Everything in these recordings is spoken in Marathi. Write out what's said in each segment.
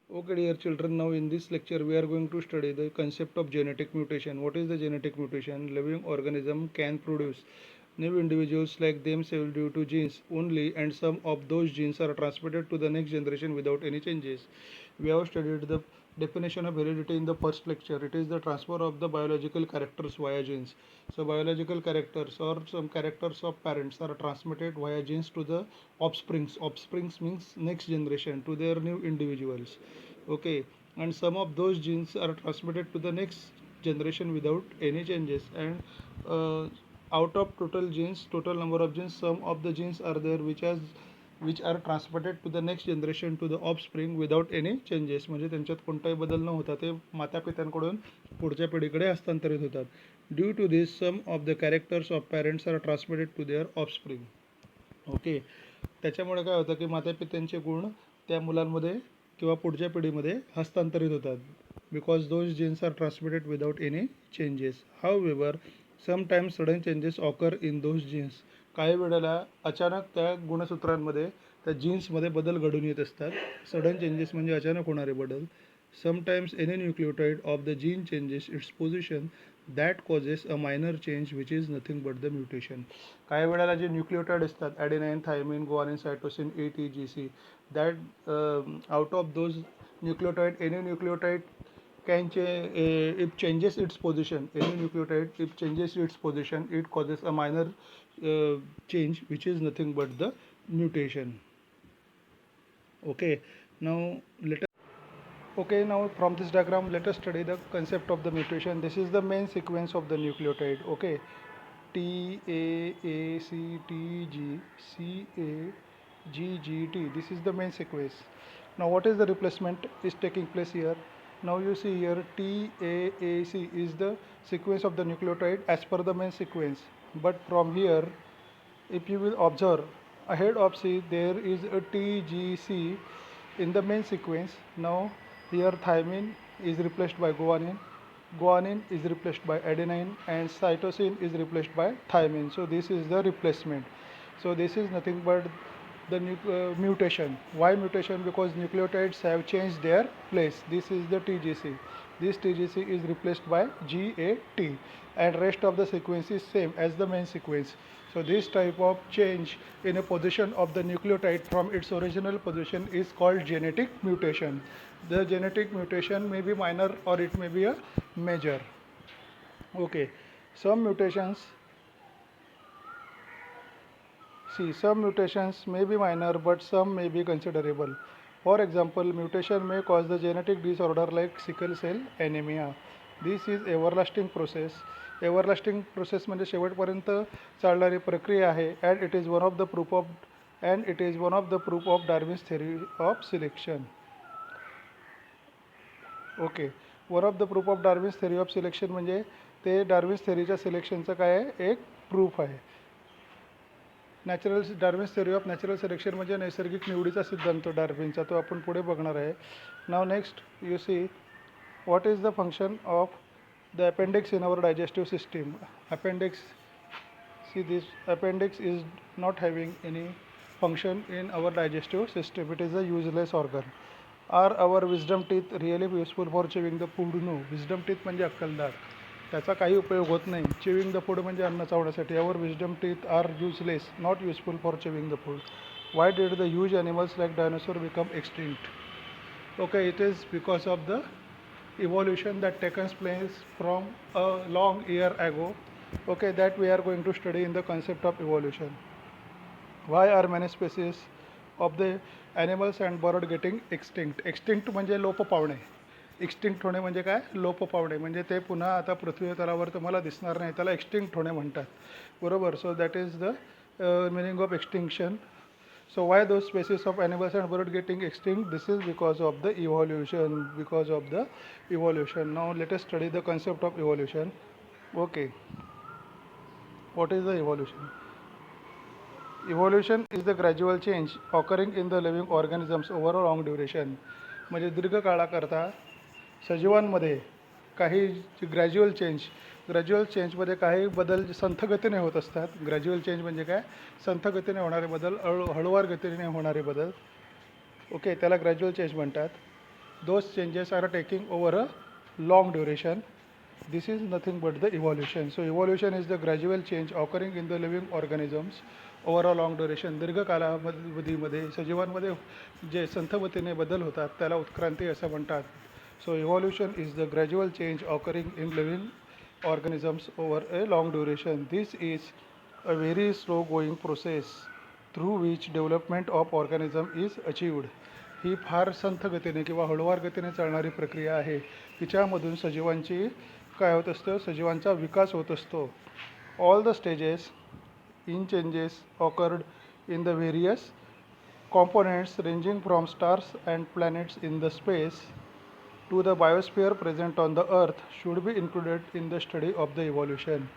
Okay, dear children, now in this lecture we are going to study the concept of genetic mutation. What is the genetic mutation? Living organism can produce new individuals like themselves due to genes only, and some of those genes are transmitted to the next generation without any changes. We have studied the definition of heredity in the first lecture. It is the transfer of the biological characters via genes. So biological characters or some characters of parents are transmitted via genes to the offsprings. Offsprings means next generation to their new individuals. Okay, and some of those genes are transmitted to the next generation without any changes. And out of total number of genes, some of the genes are there which are transmitted to the next generation to the offspring without any changes. म्हणजे त्यांच्यात कोणताही बदल न होता ते माता पित्यांकडून पुढच्या पिढीकडे हस्तांतरित होतात. Due to this some of the characters of parents are transmitted to their offspring. Okay, त्याच्यामुळे काय होतं की मातापित्यांचे गुण त्या मुलांमध्ये किंवा पुढच्या पिढीमध्ये हस्तांतरित होतात. Because those genes are transmitted without any changes. However sometimes sudden changes occur in those genes. काही वेळेला अचानक त्या गुणसूत्रांमध्ये त्या जीन्समध्ये बदल घडून येत असतात. सडन चेंजेस म्हणजे अचानक होणारे बदल. Sometimes any nucleotide of the gene changes its position that causes a minor change which is nothing but the mutation. काही वेळेला जे न्यूक्लियोटाइड असतात adenine, thymine, guanine, cytosine, ATGC, that out of those nucleotide, any nucleotide can it changes its position. Any nucleotide if changes its position, it causes a minor change which is nothing but the mutation. Okay, now let us okay, now from this diagram let us study the concept of the mutation. This is the main sequence of the nucleotide. Okay, TAACTGCAGGT. This is the main sequence. Now what is the replacement is taking place here? Now you see here TAAC is the sequence of the nucleotide as per the main sequence. But from here, if you will observe, ahead of C there is a TGC in the main sequence. Now here thymine is replaced by guanine, guanine is replaced by adenine, and cytosine is replaced by thymine. So this is the replacement. So this is nothing but the mutation. Why mutation? Because nucleotides have changed their place. This is the TGC. This TGC is replaced by GAT, and rest of the sequence is same as the main sequence. So this type of change in a position of the nucleotide from its original position is called genetic mutation. The genetic mutation may be minor or it may be a major. Okay, some mutations some mutations may be minor but some may be considerable. For example, mutation may cause the genetic disorder like sickle cell anemia. This is everlasting process. Everlasting process म्हणजे शेवटपर्यंत चालणारी प्रक्रिया आहे. And it is one of the proof of Darwin's theory of selection. Okay, one of the proof of Darwin's theory of selection म्हणजे ते डार्विन्स थेरीच्या सिलेक्शनचं काय आहे, एक प्रूफ आहे. Darwin's theory of natural selection म्हणजे नैसर्गिक निवडीचा सिद्धांत डार्विनचा, तो आपण पुढे बघणार आहे. नाव next you see what is the function of the appendix in our digestive system. Appendix, see this appendix is not having any function in our digestive system. It is a useless organ. Are our wisdom teeth really useful for chewing the food? No. wisdom teeth म्हणजे अक्कलदात, त्याचा काही उपयोग होत नाही. chewing the food म्हणजे अन्न चावण्यासाठी. our wisdom teeth are useless, not useful for chewing the food. Why did the huge animals like dinosaur become extinct? Okay, it is because of the evolution that takes place from a long year ago. Okay, that we are going to study in the concept of evolution. Why are many species of the animals and bird getting extinct? Extinct म्हणजे लोप पावणे. एक्स्टिंक्ट होणे म्हणजे काय, लोप पावणे म्हणजे ते पुन्हा आता पृथ्वी तलावर तुम्हाला दिसणार नाही, त्याला एक्स्टिंक्ट होणे म्हणतात, बरोबर. So that is the meaning of extinction. So Y those species of animals and bird getting extinct? This is because of the evolution. Because of the evolution. Now let us study the concept of evolution. Okay, what is the evolution? Evolution is the gradual change occurring in the living organisms over a long duration. म्हणजे दीर्घकाळाकरता सजीवांमध्ये काही ग्रॅज्युअल चेंजमध्ये काही बदल संथ गतीने होत असतात. ग्रॅज्युअल चेंज म्हणजे काय, संथ गतीने होणारे बदल, हळूवार गतीने होणारे बदल. ओके, त्याला ग्रॅज्युअल चेंज म्हणतात. those changes are taking over a long duration. This is nothing but the evolution. So evolution is the gradual change occurring in the living organisms over a long duration. दीर्घ कालावधीमध्ये सजीवांमध्ये जे संथगतीने बदल होतात त्याला उत्क्रांती असं म्हणतात. So evolution is the gradual change occurring in living organisms over a long duration. This is a very slow going process through which development of organism is achieved. ही फार संथ गतीने किंवा हळूवार गतीने चालणारी प्रक्रिया आहे. तिच्यामधून सजीवांची काय होत असतं, सजीवांचा विकास होत असतो. All the stages in changes occurred in the various components ranging from stars and planets in the space to the biosphere present on the earth should be included in the study of the evolution.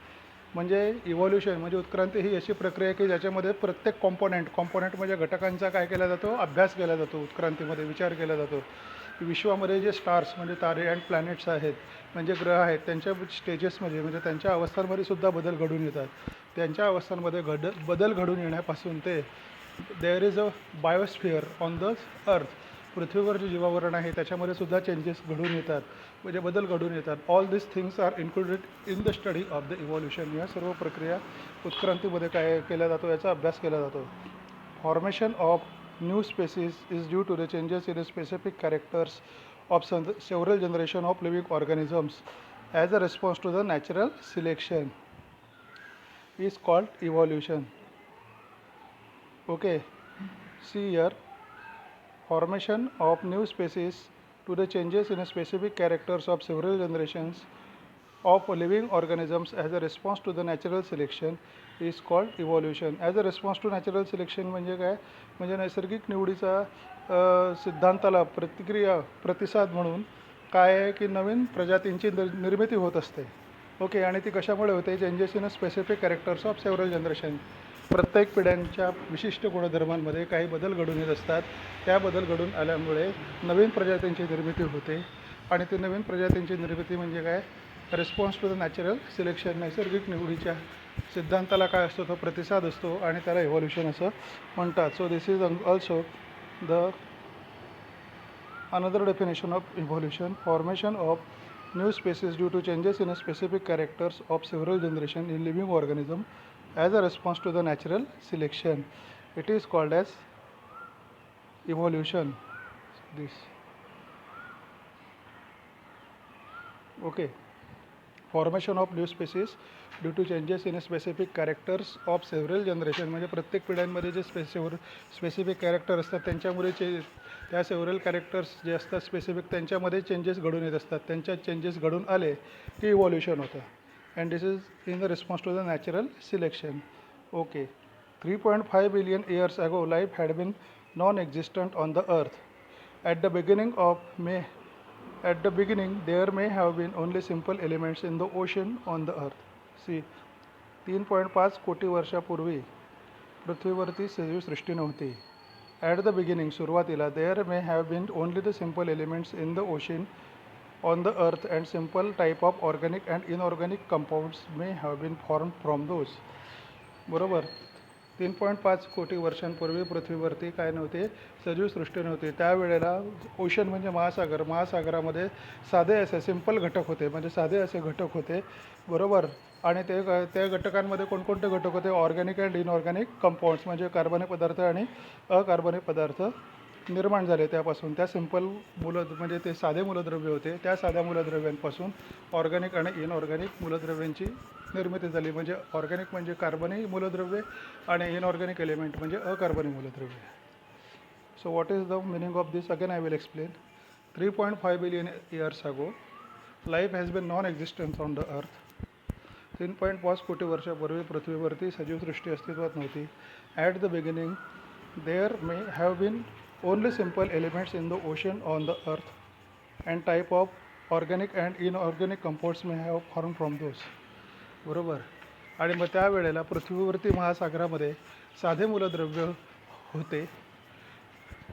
म्हणजे इव्हॉल्युशन म्हणजे उत्क्रांती ही अशी प्रक्रिया की ज्याच्यामध्ये प्रत्येक कॉम्पोनंट म्हणजे घटकांचा काय केला जातो, अभ्यास केला जातो. उत्क्रांतीमध्ये विचार केला जातो. विश्वामध्ये जे स्टार्स म्हणजे तारे अँड प्लॅनेट्स आहेत म्हणजे ग्रह आहेत त्यांच्या स्टेजेसमध्ये म्हणजे त्यांच्या अवस्थांमध्ये सुद्धा बदल घडून येतात. त्यांच्या अवस्थांमध्ये बदल घडून येण्यापासून ते there is a biosphere on the earth, पृथ्वीवर जे जीवावरण आहे त्याच्यामध्ये सुद्धा चेंजेस घडून येतात म्हणजे बदल घडून येतात. All this things are included in the study of the evolution. या सर्व प्रक्रिया उत्क्रांतीमध्ये काय केला जातो याचा अभ्यास केला जातो. Formation of new species is due to the changes in specific characters of several generation of living organisms as a response to the natural selection is called evolution. Okay, see here, formation of new species to the changes in specific characters of several generations of living organisms as a response to the natural selection is called evolution. As a response to natural selection म्हणजे काय, म्हणजे नैसर्गिक निवडीचा सिद्धांताला प्रतिसाद म्हणून काय आहे की नवीन प्रजातींची निर्मिती होत असते. ओके, आणि ती कशामुळे होते, changes in specific characters of several generation. प्रत्येक पिढ्यांच्या विशिष्ट गुणधर्मांमध्ये काही बदल घडून येत असतात. त्या बदल घडून आल्यामुळे नवीन प्रजातींची निर्मिती होते आणि ती नवीन प्रजातींची निर्मिती म्हणजे काय, response to the natural selection. नैसर्गिक निवडीच्या सिद्धांताला काय असतो, तो प्रतिसाद असतो आणि त्याला इव्हॉल्युशन असं म्हणतात. So this is also the another definition of evolution. Formation of new species due to changes in specific characters of several generation in living organism as a response to the natural selection. It is called as evolution. This. Okay. Formation of new species due to changes in specific characters of several generation. म्हणजे प्रत्येक पिढ्यांमध्ये जे स्पेसिफिक कॅरेक्टर असतात त्यांच्यामुळे त्या सेव्हरल कॅरेक्टर्स जे असतात स्पेसिफिक त्यांच्यामध्ये चेंजेस घडून येत असतात. त्यांच्यात चेंजेस घडून आले की इव्हॉल्युशन होतं. And this is in the response to the natural selection. Okay, 3.5 billion years ago life had been non-existent on the earth. At the beginning there may have been only simple elements in the ocean on the earth. See, 3.5 कोटी वर्षापूर्वी पृथ्वीवरती सजीव सृष्टी नव्हती. At the beginning सुरुवातीला there may have been only the simple elements in the ocean on the earth and simple type of organic and inorganic compounds may have been formed from those. बरोबर, 3.5 कोटी वर्षांपूर्वी पृथ्वीवरती काय नव्हते, सजीव सृष्टी नव्हती. त्यावेळेला ओशन म्हणजे महासागरामध्ये साधे असे सिंपल घटक होते म्हणजे साधे असे घटक होते. बरोबर, आणि त्या घटकांमध्ये कोणकोणते घटक होते, ऑर्गॅनिक अँड इनऑर्गॅनिक कंपाऊंड्स म्हणजे कार्बनिक पदार्थ आणि अकार्बनिक पदार्थ निर्माण झाले. त्यापासून त्या सिंपल म्हणजे ते साधे मूलद्रव्य होते. त्या साध्या मूलद्रव्यांपासून ऑर्गॅनिक आणि इनऑर्गॅनिक मूलद्रव्यांची निर्मिती झाली. म्हणजे ऑर्गॅनिक म्हणजे कार्बनी मूलद्रव्य आणि इनऑर्गॅनिक एलिमेंट म्हणजे अकार्बनी मूलद्रव्य. So what is the meaning of this, again I will explain. 3.5 billion years ago life has been non existence on the earth. 3.5 कोटी वर्षापूर्वी पृथ्वीवरती सजीवसृष्टी अस्तित्वात नव्हती. At the beginning there may have been only simple elements in the ocean on the earth and type of organic and inorganic compounds may have formed from those. बरोबर, आणि मग त्यावेळेला पृथ्वीवरती महासागरामध्ये साधे मूलद्रव्य होते.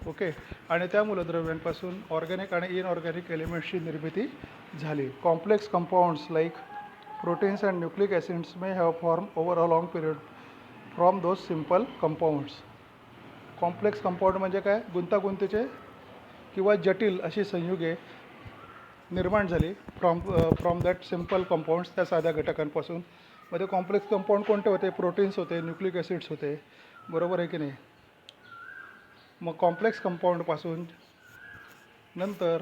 ओके, आणि त्या मूलद्रव्यांपासून ऑर्गॅनिक आणि इनऑर्गॅनिक एलिमेंट्सची निर्मिती झाली. Complex compounds like proteins and nucleic acids may have form over a long period from those simple compounds. Complex compound म्हणजे काय, गुंतागुंतीचे किंवा जटिल अशी संयुगे निर्माण झाली फ्रॉम दॅट सिम्पल कंपाऊंड्स, त्या साध्या घटकांपासून. मध्ये कॉम्प्लेक्स कंपाऊंड कोणते होते? प्रोटीन्स होते, न्यूक्लिक ॲसिड्स होते, बरोबर आहे की नाही. मग कॉम्प्लेक्स कंपाऊंडपासून नंतर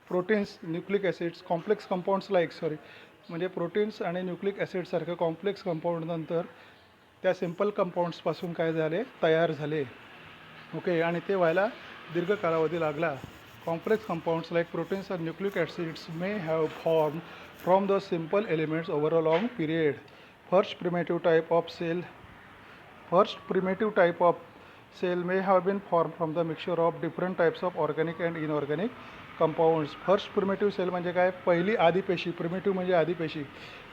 proteins, nucleic acids, complex compounds म्हणजे प्रोटीन्स आणि न्यूक्लिक ॲसिड्ससारखे कॉम्प्लेक्स कंपाऊंड नंतर त्या सिम्पल कंपाऊंड्सपासून काय झाले? तयार झाले. ओके, आणि ते व्हायला दीर्घ कालावधी लागला. Complex compounds like proteins and nucleic acids may have formed from the simple elements over a long period. First primitive type of cell may have been formed from the mixture of different types of organic and inorganic compounds. First primitive cell म्हणजे काय? पहिली आदिपेशी. प्रिमेटिव्ह म्हणजे आदिपेशी.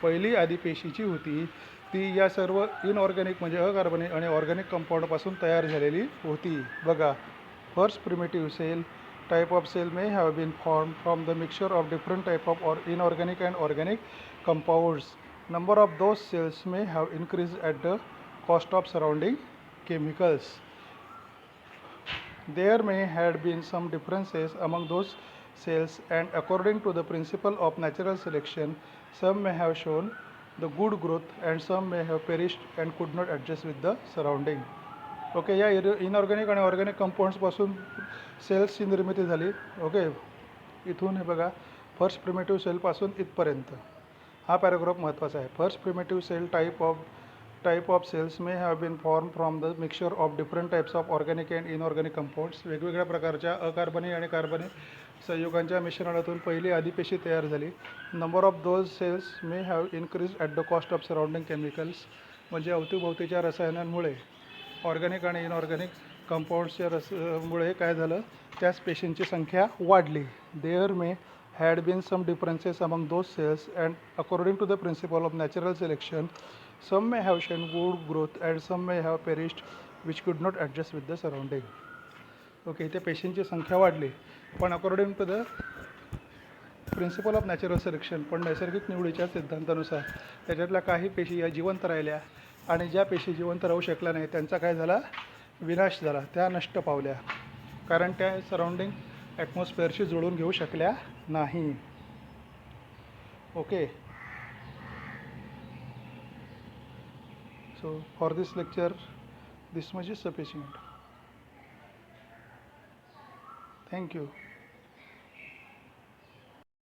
पहिली आदिपेशीची होती ती या सर्व इनऑर्गॅनिक म्हणजे अकार्बनिक आणि ऑर्गॅनिक कंपाऊंडपासून तयार झालेली होती. बघा, first primitive cell type of cell may have been formed from the mixture of different type of inorganic and organic compounds. Number of those cells may have increased at the cost of surrounding chemicals. There may have been some differences among those cells, and according to the principle of natural selection, some may have shown the good growth and some may have perished and could not adjust with the surrounding. Okay, या इनऑर्गॅनिक आणि ऑर्गॅनिक कंपाऊंड्सपासून सेल्सची निर्मिती झाली. ओके, इथून हे बघा, फर्स्ट प्रिमेटिव्ह सेलपासून इथपर्यंत हा पॅराग्राफ महत्त्वाचा आहे. First primitive cell type of cells may have been form from the mixture of different types of organic and inorganic compounds. वेगवेगळ्या प्रकारच्या अकार्बनी आणि कार्बनी संयुगांच्या मिश्रणातून पहिली आदिपेशी तयार झाली. Number of those cells may have increase at the cost of surrounding chemicals. म्हणजे अवतीभोवतीच्या रसायनांमुळे ऑर्गॅनिक आणि इनऑर्गॅनिक कंपाऊंड्सच्या मुळे काय झालं? त्याच पेशींची संख्या वाढली. There may had been some differences among those cells, and according to the principle of natural selection some may have shown good growth and some may have perished which could not adjust with the surrounding. Okay, त्या पेशींची संख्या वाढली, पण according to the principle of natural selection, पण नैसर्गिक निवडीच्या सिद्धांतानुसार त्याच्यातल्या काही पेशी या जिवंत राहिल्या, आणि ज्या पेशी जिवंत राहू शकल्या नाही त्यांचा काय झाला? विनाश झाला. त्या नष्ट पावल्या, कारण त्या सराउंडिंग ॲटमॉस्फिअरशी जुळून घेऊ शकल्या नाही. Okay, so for this lecture this much is sufficient. Thank you.